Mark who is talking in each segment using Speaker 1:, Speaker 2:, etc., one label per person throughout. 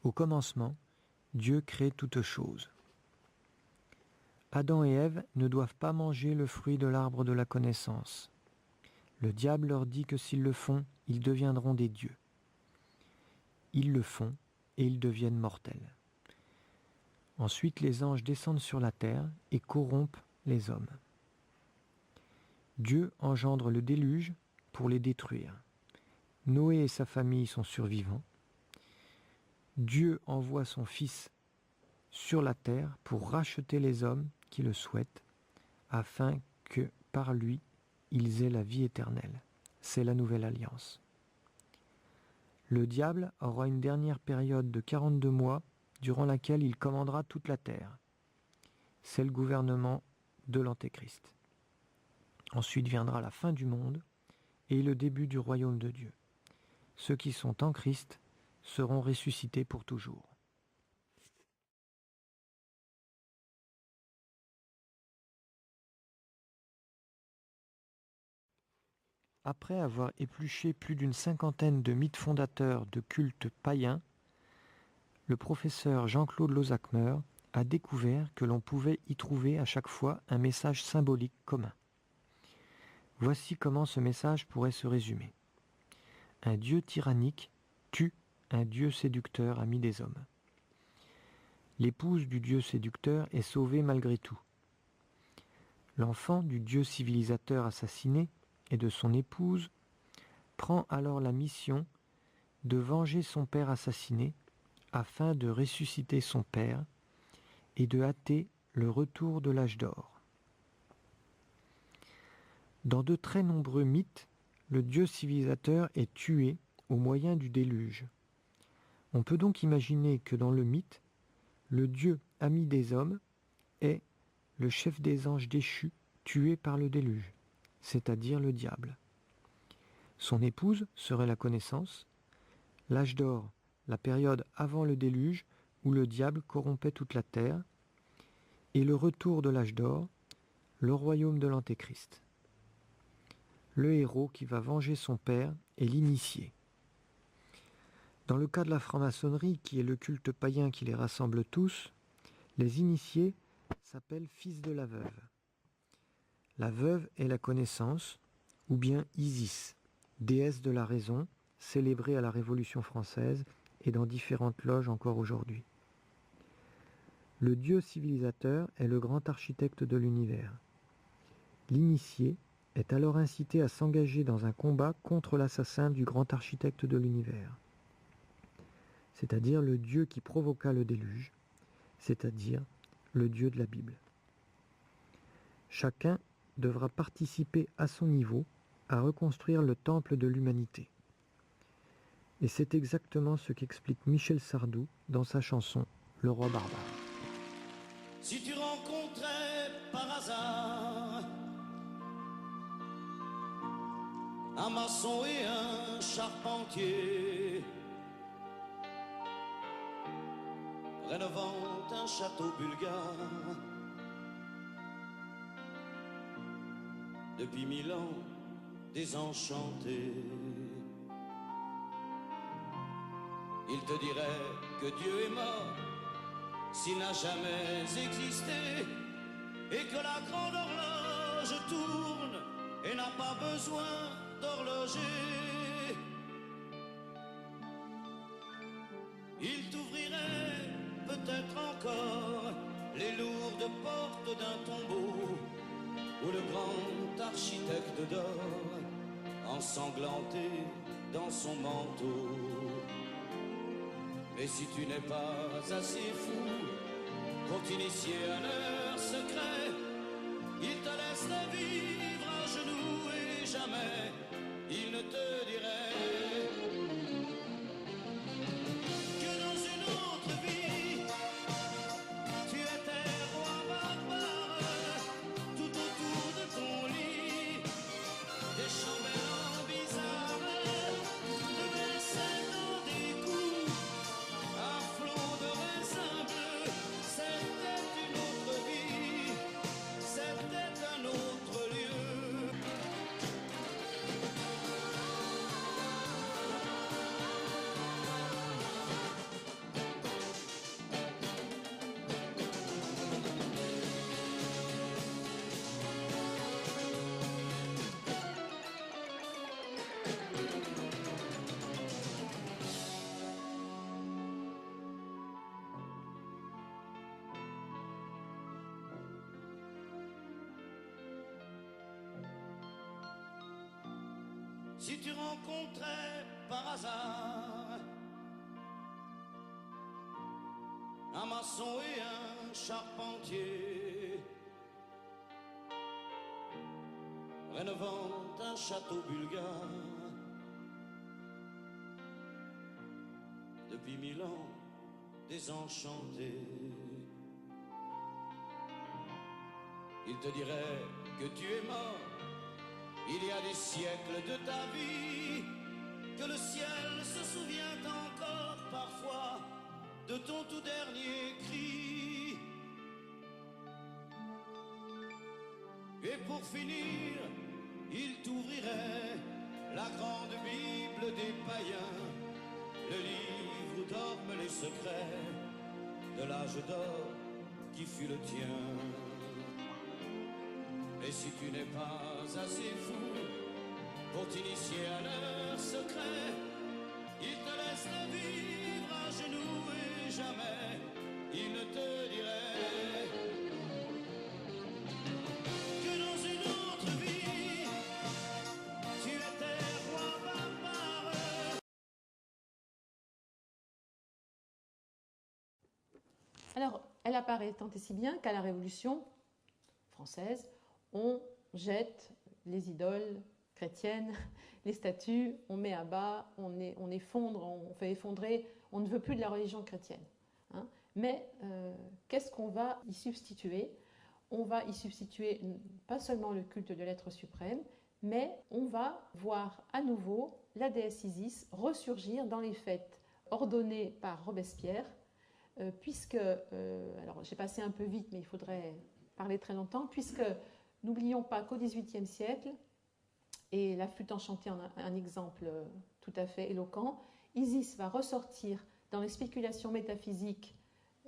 Speaker 1: Au commencement, Dieu crée toutes choses. Adam et Ève ne doivent pas manger le fruit de l'arbre de la connaissance. Le diable leur dit que s'ils le font, ils deviendront des dieux. Ils le font et ils deviennent mortels. Ensuite, les anges descendent sur la terre et corrompent les hommes. Dieu engendre le déluge pour les détruire. Noé et sa famille sont survivants. Dieu envoie son Fils sur la terre pour racheter les hommes qui le souhaitent, afin que, par lui, ils aient la vie éternelle. C'est la nouvelle alliance. Le diable aura une dernière période de 42 mois durant laquelle il commandera toute la terre. C'est le gouvernement de l'Antéchrist. Ensuite viendra la fin du monde et le début du royaume de Dieu. Ceux qui sont en Christ seront ressuscités pour toujours. Après avoir épluché plus d'une cinquantaine de mythes fondateurs de cultes païens, le professeur Jean-Claude Losackmer a découvert que l'on pouvait y trouver à chaque fois un message symbolique commun. Voici comment ce message pourrait se résumer. Un dieu tyrannique tue un dieu séducteur ami des hommes. L'épouse du dieu séducteur est sauvée malgré tout. L'enfant du dieu civilisateur assassiné et de son épouse prend alors la mission de venger son père assassiné afin de ressusciter son père et de hâter le retour de l'âge d'or. Dans de très nombreux mythes, le dieu civilisateur est tué au moyen du déluge. On peut donc imaginer que dans le mythe, le dieu ami des hommes est le chef des anges déchus tué par le déluge, c'est-à-dire le diable. Son épouse serait la connaissance, l'âge d'or, la période avant le déluge où le diable corrompait toute la terre, et le retour de l'âge d'or, le royaume de l'Antéchrist. Le héros qui va venger son père est l'initié. Dans le cas de la franc-maçonnerie, qui est le culte païen qui les rassemble tous, les initiés s'appellent fils de la veuve. La veuve est la connaissance, ou bien Isis, déesse de la raison, célébrée à la Révolution française et dans différentes loges encore aujourd'hui. Le dieu civilisateur est le grand architecte de l'univers. L'initié est alors incité à s'engager dans un combat contre l'assassin du grand architecte de l'univers, c'est-à-dire le Dieu qui provoqua le déluge, c'est-à-dire le Dieu de la Bible. Chacun devra participer à son niveau à reconstruire le temple de l'humanité. Et c'est exactement ce qu'explique Michel Sardou dans sa chanson « Le roi barbare ».
Speaker 2: Si tu rencontrais par hasard un maçon et un charpentier rénovant un château bulgare depuis 1000 ans désenchanté, il te dirait que Dieu est mort s'il n'a jamais existé et que la grande horloge tourne et n'a pas besoin d'horloger. Il t'ouvrirait peut-être encore les lourdes portes d'un tombeau où le grand architecte dort ensanglanté dans son manteau. Mais si tu n'es pas assez fou pour t'initier à leur secret, il te laisserait vivre à genoux et jamais il ne te dirait que dans une autre vie tu étais roi barbare, tout autour de ton lit des chambellans bizarres te versaient dans des coups un flot de raisin bleu. C'était une autre vie, c'était un autre lieu. si tu rencontrais par hasard un maçon et un charpentier rénovant un château bulgare depuis 1000 ans désenchanté, il te dirait que tu es mort il y a des siècles de ta vie, que le ciel se souvient encore parfois de ton tout dernier cri. Et pour finir, il t'ouvrirait la grande Bible des païens, le livre où dorment les secrets de l'âge d'or qui fut le tien. Et si tu n'es pas assez fou pour t'initier à leur secret, ils te laisseraient vivre à genoux et jamais ils ne te diraient que dans une autre vie, tu étais roi barbare.
Speaker 3: Alors, elle apparaît tant et si bien qu'à la Révolution française, on jette les idoles chrétiennes, les statues, on met à bas, on effondre, on fait effondrer, on ne veut plus de la religion chrétienne. Hein. Mais qu'est-ce qu'on va y substituer? On va y substituer pas seulement le culte de l'être suprême, mais on va voir à nouveau la déesse Isis ressurgir dans les fêtes ordonnées par Robespierre, puisque, alors j'ai passé un peu vite, mais il faudrait parler très longtemps, puisque n'oublions pas qu'au XVIIIe siècle, et la flûte enchantée en a un exemple tout à fait éloquent, Isis va ressortir dans les spéculations métaphysiques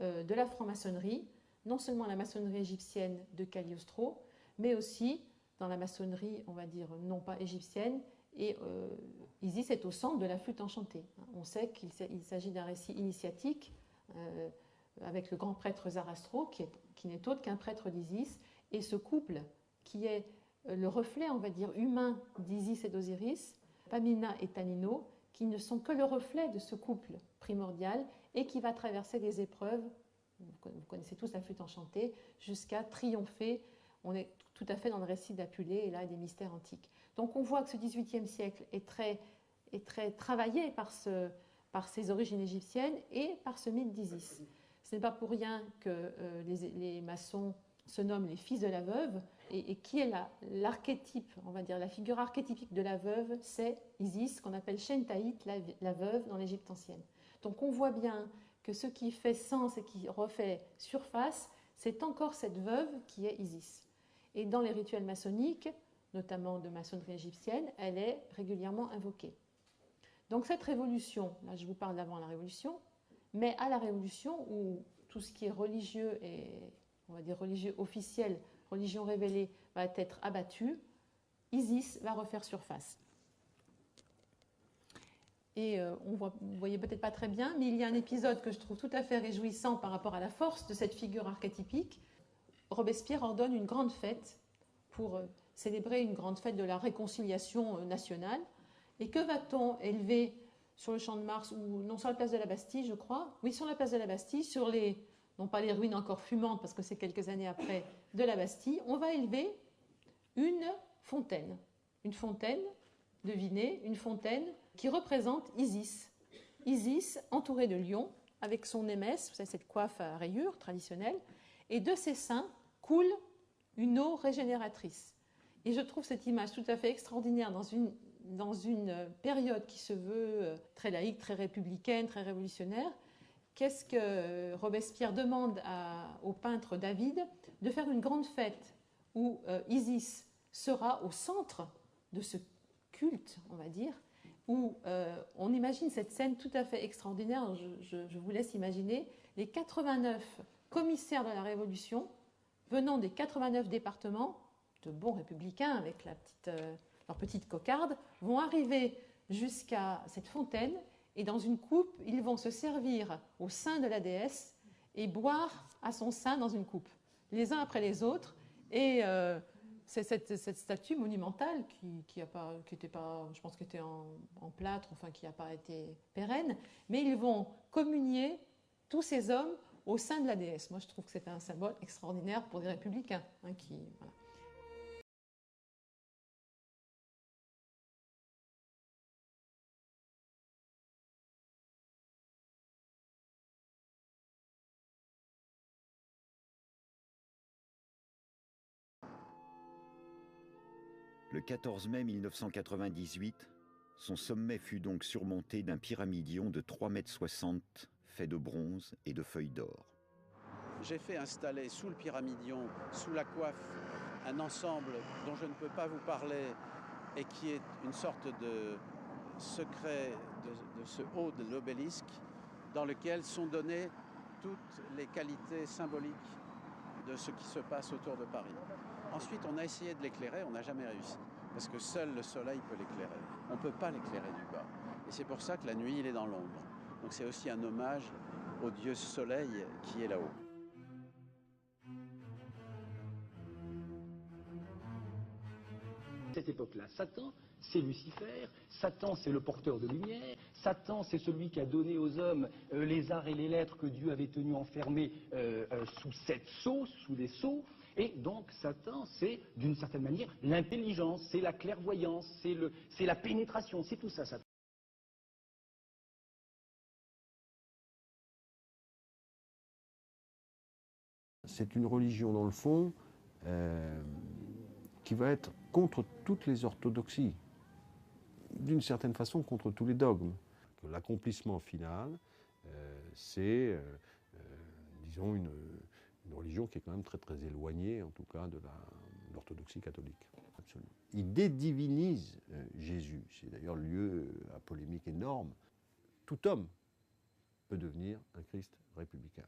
Speaker 3: de la franc-maçonnerie, non seulement la maçonnerie égyptienne de Cagliostro, mais aussi dans la maçonnerie, on va dire, non pas égyptienne, et Isis est au centre de la flûte enchantée. On sait qu'il s'agit d'un récit initiatique avec le grand prêtre Zarastro, qui n'est autre qu'un prêtre d'Isis, et ce couple qui est le reflet, on va dire, humain d'Isis et d'Osiris, Pamina et Tanino, qui ne sont que le reflet de ce couple primordial et qui va traverser des épreuves, vous connaissez tous la flûte enchantée, jusqu'à triompher. On est tout à fait dans le récit d'Apulée et là des mystères antiques. Donc on voit que ce XVIIIe siècle est très travaillé par ses origines égyptiennes et par ce mythe d'Isis. Ce n'est pas pour rien que les maçons se nomment les fils de la veuve, et qui est l'archétype, on va dire la figure archétypique de la veuve, c'est Isis, qu'on appelle Shentait, la veuve dans l'Égypte ancienne. Donc on voit bien que ce qui fait sens et qui refait surface, c'est encore cette veuve qui est Isis. Et dans les rituels maçonniques, notamment de maçonnerie égyptienne, elle est régulièrement invoquée. Donc cette révolution, là je vous parle d'avant la révolution, mais à la révolution où tout ce qui est religieux et, on va dire, religieux officiel, religion révélée, va être abattu, Isis va refaire surface. Et vous voyez peut-être pas très bien, mais il y a un épisode que je trouve tout à fait réjouissant par rapport à la force de cette figure archétypique. Robespierre ordonne une grande fête pour célébrer une grande fête de la réconciliation nationale. Et que va-t-on élever sur le champ de Mars, ou non, sur la place de la Bastille, je crois? Oui, sur la place de la Bastille, sur les, non pas les ruines encore fumantes, parce que c'est quelques années après, de la Bastille, on va élever une fontaine. Une fontaine, devinez, une fontaine qui représente Isis. Isis entourée de lions, avec son émesse, vous savez, cette coiffe à rayures traditionnelle, et de ses seins coule une eau régénératrice. Et je trouve cette image tout à fait extraordinaire dans une période qui se veut très laïque, très républicaine, très révolutionnaire. Qu'est-ce que Robespierre demande au peintre David? De faire une grande fête où Isis sera au centre de ce culte, on va dire, où on imagine cette scène tout à fait extraordinaire. Je vous laisse imaginer les 89 commissaires de la Révolution venant des 89 départements, de bons républicains avec leur petite cocarde, vont arriver jusqu'à cette fontaine et dans une coupe, ils vont se servir au sein de la déesse et boire à son sein dans une coupe, les uns après les autres. Et c'est cette statue monumentale qui était pas, je pense, qui était en plâtre, enfin qui n'a pas été pérenne, mais ils vont communier tous ces hommes au sein de la déesse. Moi, je trouve que c'est un symbole extraordinaire pour des républicains. Hein, voilà.
Speaker 4: Le 14 mai 1998, son sommet fut donc surmonté d'un pyramidion de 3,60 m fait de bronze et de feuilles d'or.
Speaker 5: J'ai fait installer sous le pyramidion, sous la coiffe, un ensemble dont je ne peux pas vous parler et qui est une sorte de secret de ce haut de l'obélisque dans lequel sont données toutes les qualités symboliques de ce qui se passe autour de Paris. Ensuite, on a essayé de l'éclairer, on n'a jamais réussi, parce que seul le soleil peut l'éclairer. On ne peut pas l'éclairer du bas. Et c'est pour ça que la nuit, il est dans l'ombre. Donc c'est aussi un hommage au dieu soleil qui est là-haut.
Speaker 6: À cette époque-là, Satan, c'est Lucifer, Satan, c'est le porteur de lumière, Satan, c'est celui qui a donné aux hommes les arts et les lettres que Dieu avait tenus enfermés sous 7 sceaux, sous des sceaux. Et donc Satan, c'est d'une certaine manière l'intelligence, c'est la clairvoyance, c'est la pénétration, c'est tout ça, Satan.
Speaker 7: C'est une religion, dans le fond, qui va être contre toutes les orthodoxies, d'une certaine façon contre tous les dogmes. L'accomplissement final, c'est, disons, une religion qui est quand même très très éloignée, en tout cas, de l'orthodoxie catholique. Absolument. Il dédivinise Jésus. C'est d'ailleurs lieu à polémique énorme. Tout homme peut devenir un Christ républicain.